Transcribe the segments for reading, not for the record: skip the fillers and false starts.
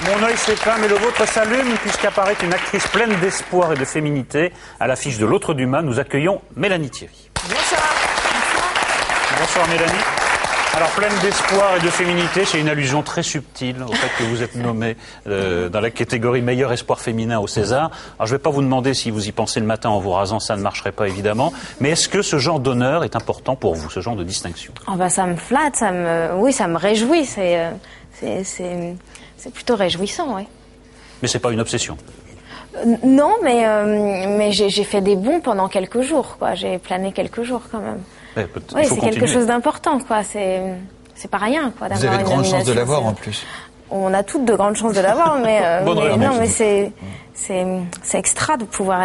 Mon œil s'éteint, mais le vôtre s'allume, puisqu'apparaît une actrice pleine d'espoir et de féminité. À l'affiche de l'autre Dumas, nous accueillons Mélanie Thierry. Bonsoir. Bonsoir Mélanie. Alors, pleine d'espoir et de féminité, c'est une allusion très subtile au fait que vous êtes nommée dans la catégorie meilleur espoir féminin au César. Alors, je ne vais pas vous demander si vous y pensez le matin en vous rasant, ça ne marcherait pas évidemment. Mais est-ce que ce genre d'honneur est important pour vous, ce genre de distinction? Oh bah, ça me flatte, oui, ça me réjouit. C'est plutôt réjouissant, oui. Mais c'est pas une obsession. Non, mais j'ai fait des bonds pendant quelques jours, quoi. J'ai plané quelques jours quand même. Oui, c'est quelque chose d'important, quoi. C'est pas rien, quoi. Vous avez de grandes chances de l'avoir en plus. On a toutes de grandes chances de l'avoir, mais c'est extra de pouvoir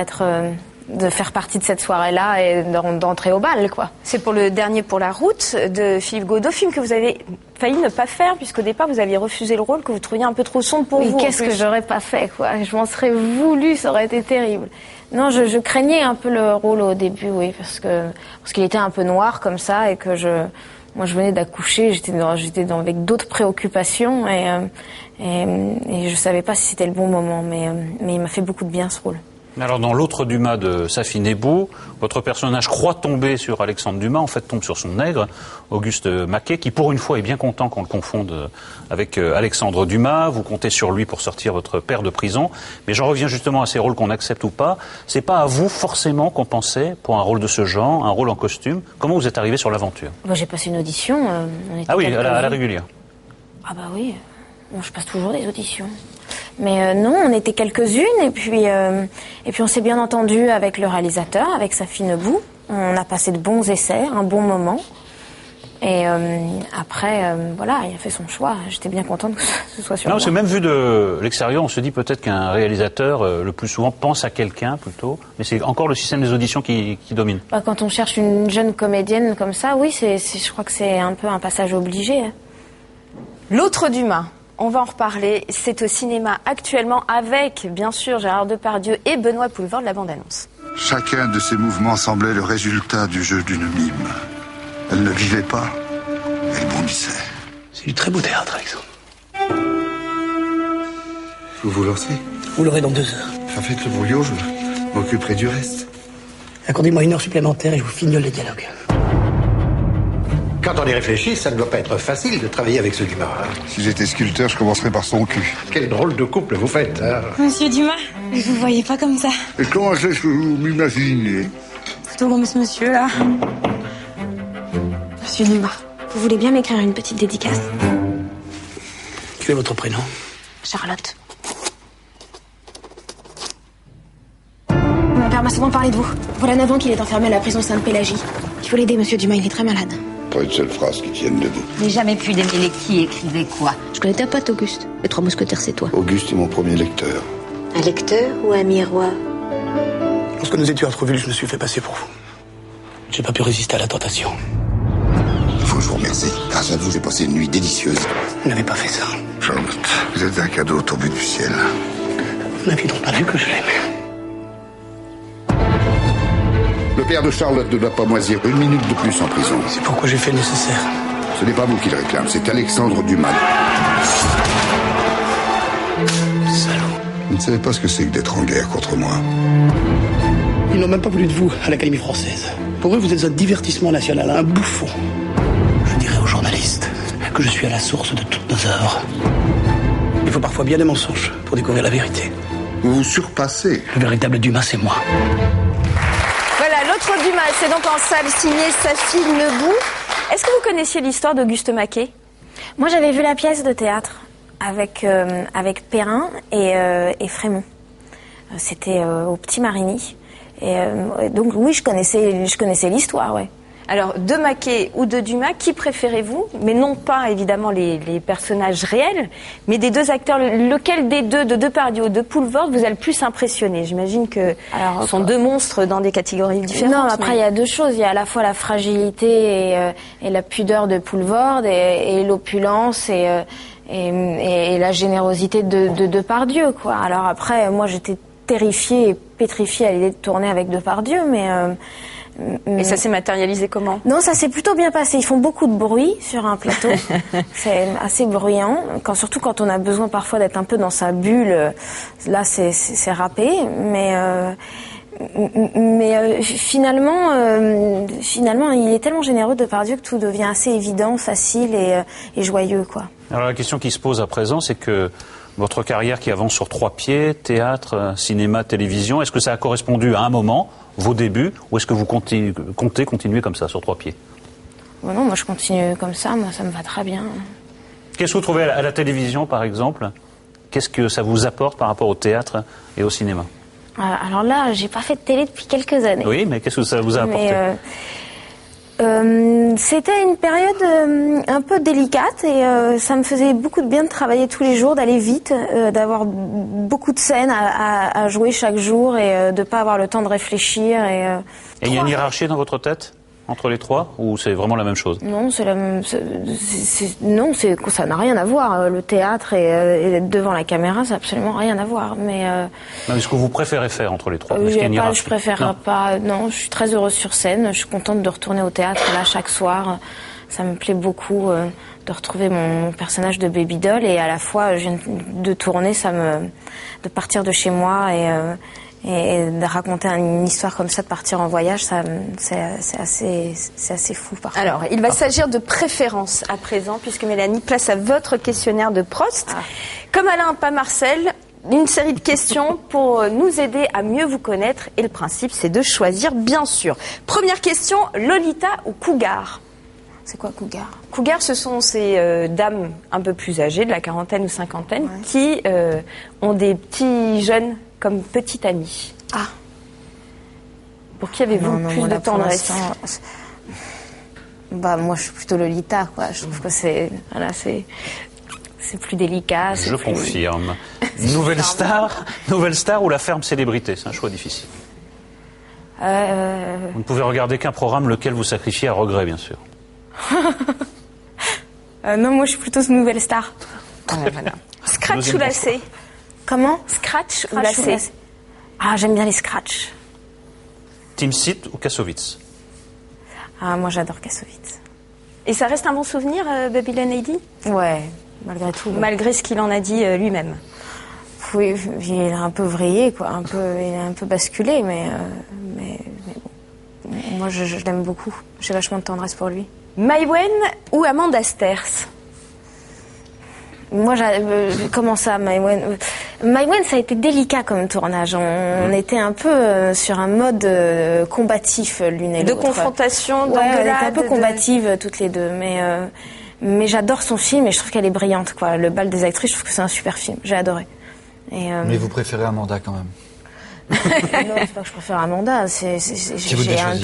de faire partie de cette soirée-là et d'entrer au bal, quoi. C'est pour le dernier pour la route de Philippe Godot, film que vous avez failli ne pas faire, puisqu'au départ vous aviez refusé le rôle que vous trouviez un peu trop sombre pour vous. Qu'est-ce que j'aurais pas fait, quoi. Je m'en serais voulu, ça aurait été terrible. Non, je craignais un peu le rôle au début, oui, parce qu'il était un peu noir comme ça et que moi je venais d'accoucher, j'étais avec d'autres préoccupations et je savais pas si c'était le bon moment, mais il m'a fait beaucoup de bien ce rôle. Alors dans l'autre Dumas de Safi Nebou, votre personnage croit tomber sur Alexandre Dumas, en fait tombe sur son nègre, Auguste Maquet, qui pour une fois est bien content qu'on le confonde avec Alexandre Dumas. Vous comptez sur lui pour sortir votre père de prison. Mais j'en reviens justement à ces rôles qu'on accepte ou pas. C'est pas à vous forcément qu'on pensait pour un rôle de ce genre, un rôle en costume. Comment vous êtes arrivé sur l'aventure? Moi, j'ai passé une audition. Ah oui, à la régulière. Ah bah oui, bon, je passe toujours des auditions. Mais non, on était quelques-unes et puis on s'est bien entendu avec le réalisateur, avec Safi Nebou. On a passé de bons essais, un bon moment. Et après, voilà, il a fait son choix. J'étais bien contente que ce soit sur moi. Non, parce que même vu de l'extérieur, on se dit peut-être qu'un réalisateur, le plus souvent, pense à quelqu'un plutôt. Mais c'est encore le système des auditions qui domine. Bah, quand on cherche une jeune comédienne comme ça, oui, je crois que c'est un peu un passage obligé. Hein. L'autre Dumas. On va en reparler, c'est au cinéma actuellement avec, bien sûr, Gérard Depardieu et Benoît Poelvoorde, la bande-annonce. Chacun de ces mouvements semblait le résultat du jeu d'une mime. Elle ne vivait pas, elle bondissait. C'est du très beau théâtre, Alexandre. Vous vous lancez? Vous l'aurez dans 2 heures. Faites le brouillon, je m'occuperai du reste. Accordez-moi 1 heure supplémentaire et je vous fignole les dialogues. Quand on y réfléchit, ça ne doit pas être facile de travailler avec ce Dumas. Si j'étais sculpteur, je commencerais par son cul. Quel drôle de couple vous faites, hein? Monsieur Dumas, vous voyez pas comme ça. Et comment est-ce que vous m'imaginez? Plutôt comme ce monsieur, là. Monsieur Dumas, vous voulez bien m'écrire une petite dédicace? Quel est votre prénom? Charlotte. Mon père m'a souvent parlé de vous. Voilà 9 ans qu'il est enfermé à la prison Sainte-Pélagie. Il faut l'aider, monsieur Dumas, il est très malade. Pas une seule phrase qui tienne debout. J'ai jamais pu démêler qui écrivait quoi. Je connais ta pote, Auguste. Les 3 mousquetaires, c'est toi. Auguste est mon premier lecteur. Un lecteur ou un miroir? Lorsque nous étions à Trouville, je me suis fait passer pour vous. J'ai pas pu résister à la tentation. Il faut que je vous remercie. Grâce à vous, j'ai passé une nuit délicieuse. Vous n'avez pas fait ça. Charlotte, vous êtes un cadeau tombé du ciel. Vous n'aviez donc pas vu que je l'aimais. Le père de Charlotte ne doit pas moisir 1 minute de plus en prison. C'est pourquoi j'ai fait le nécessaire. Ce n'est pas vous qui le réclame, c'est Alexandre Dumas. Salaud. Vous ne savez pas ce que c'est que d'être en guerre contre moi. Ils n'ont même pas voulu de vous à l'Académie française. Pour eux, vous êtes un divertissement national, un bouffon. Je dirais aux journalistes que je suis à la source de toutes nos œuvres. Il faut parfois bien des mensonges pour découvrir la vérité. Vous vous surpassez. Le véritable Dumas, c'est moi. Voilà, l'autre Dumas, c'est donc en salle signé Safi Nebou. Est-ce que vous connaissiez l'histoire d'Auguste Maquet? Moi, j'avais vu la pièce de théâtre avec Perrin et Frémont. C'était au Petit Marigny. Et donc oui, je connaissais l'histoire, ouais. Alors, de Maquet ou de Dumas, qui préférez-vous? Mais non pas, évidemment, les personnages réels, mais des 2 acteurs. Lequel des deux, de Depardieu ou de Poelvoorde, vous a le plus impressionné? J'imagine que ce sont 2 monstres dans des catégories différentes. Non, après, il y a 2 choses. Il y a à la fois la fragilité et la pudeur de Poelvoorde et l'opulence et la générosité de Depardieu, quoi. Alors après, moi, j'étais terrifiée et pétrifiée à l'idée de tourner avec Depardieu, Et ça s'est matérialisé comment? Non, ça s'est plutôt bien passé. Ils font beaucoup de bruit sur un plateau. C'est assez bruyant, surtout quand on a besoin parfois d'être un peu dans sa bulle. Là, c'est râpé, mais finalement, il est tellement généreux Depardieu que tout devient assez évident, facile et joyeux, quoi. Alors la question qui se pose à présent, c'est que votre carrière qui avance sur 3 pieds, théâtre, cinéma, télévision, est-ce que ça a correspondu à un moment, vos débuts, ou est-ce que vous comptez continuer comme ça, sur 3 pieds? Non, moi je continue comme ça, moi ça me va très bien. Qu'est-ce que vous trouvez à la télévision, par exemple? Qu'est-ce que ça vous apporte par rapport au théâtre et au cinéma? Alors là, j'ai pas fait de télé depuis quelques années. Oui, mais qu'est-ce que ça vous a apporté? C'était une période un peu délicate et ça me faisait beaucoup de bien de travailler tous les jours, d'aller vite, d'avoir beaucoup de scènes à jouer chaque jour et de pas avoir le temps de réfléchir. Et il y a une hiérarchie dans votre tête entre les 3 ou c'est vraiment la même chose? Non, c'est la même. Non, ça n'a rien à voir. Le théâtre et devant la caméra, ça n'a absolument rien à voir. Mais est-ce que vous préférez faire entre les 3? Je préfère pas. Non, je suis très heureuse sur scène. Je suis contente de retourner au théâtre là chaque soir. Ça me plaît beaucoup de retrouver mon personnage de Baby Doll et à la fois je viens de tourner, de partir de chez moi et de raconter une histoire comme ça, de partir en voyage, c'est assez fou parfois. Alors, il va s'agir de préférences à présent, puisque Mélanie, place à votre questionnaire de Prost. Comme Alain, pas Marcel, une série de questions pour nous aider à mieux vous connaître. Et le principe, c'est de choisir, bien sûr. Première question, Lolita ou Cougar? C'est quoi Cougar? Cougar, ce sont ces dames un peu plus âgées, de la quarantaine ou cinquantaine, qui ont des petits jeunes comme petit ami. Ah. Pour qui avez-vous plus de tendresse? Moi, je suis plutôt Lolita, quoi. Je trouve que c'est plus délicat. Je confirme. Nouvelle star ou la ferme célébrité? C'est un choix difficile. Vous ne pouvez regarder qu'un programme, lequel vous sacrifiez à regret, bien sûr. Non, moi, je suis plutôt Nouvelle Star. Voilà. Scratch ou lacé? Comment? Scratch ou lacé? Ah, j'aime bien les scratch. Timsit ou Kassovitz? Ah, moi j'adore Kassovitz. Et ça reste un bon souvenir, Babylon AD? Ouais, malgré tout. Malgré ce qu'il en a dit lui-même. Oui, il est un peu vrillé, quoi. Il est un peu basculé, mais bon. Moi, je l'aime beaucoup. J'ai vachement de tendresse pour lui. Maïwenn ou Amanda Sters? Moi, comment ça, Maïwenn? Maïwenn, ça a été délicat comme tournage. On était un peu sur un mode combatif l'une et l'autre. De confrontation, d'engueulade. Ouais, on était un peu combatives toutes les deux. Mais j'adore son film et je trouve qu'elle est brillante, quoi. Le bal des actrices, je trouve que c'est un super film. J'ai adoré. Mais vous préférez Amanda quand même? Non, c'est pas que je préfère Amanda. J'ai un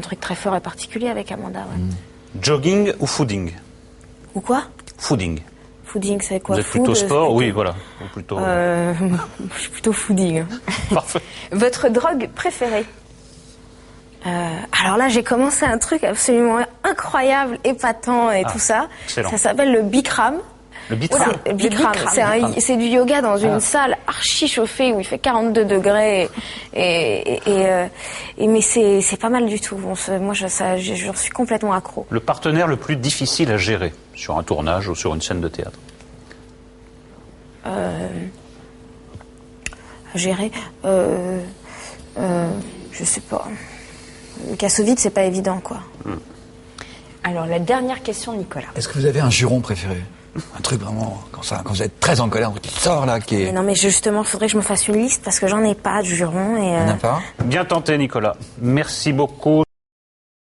truc très fort et particulier avec Amanda. Ouais. Jogging ou fooding? Ou quoi? Fooding. Fooding, c'est quoi? Vous êtes plutôt sport? Oui, voilà. Ou plutôt... Je suis plutôt fooding. Parfait. Votre drogue préférée? Alors là, j'ai commencé un truc absolument incroyable, épatant et tout ça. Excellent. Ça s'appelle le Bikram. Le Bikram. Bikram. C'est du yoga dans une salle archi chauffée où il fait 42 degrés mais c'est pas mal du tout. Moi, j'en suis complètement accro. Le partenaire le plus difficile à gérer sur un tournage ou sur une scène de théâtre? À gérer, je sais pas. Kassovitz, c'est pas évident, quoi. Alors, la dernière question, Nicolas. Est-ce que vous avez un juron préféré? Un truc vraiment, quand vous êtes très en colère, un truc qui sort là, qui est... Mais non, mais justement, il faudrait que je me fasse une liste parce que j'en ai pas de juron. Il n'y en a pas? Bien tenté, Nicolas. Merci beaucoup.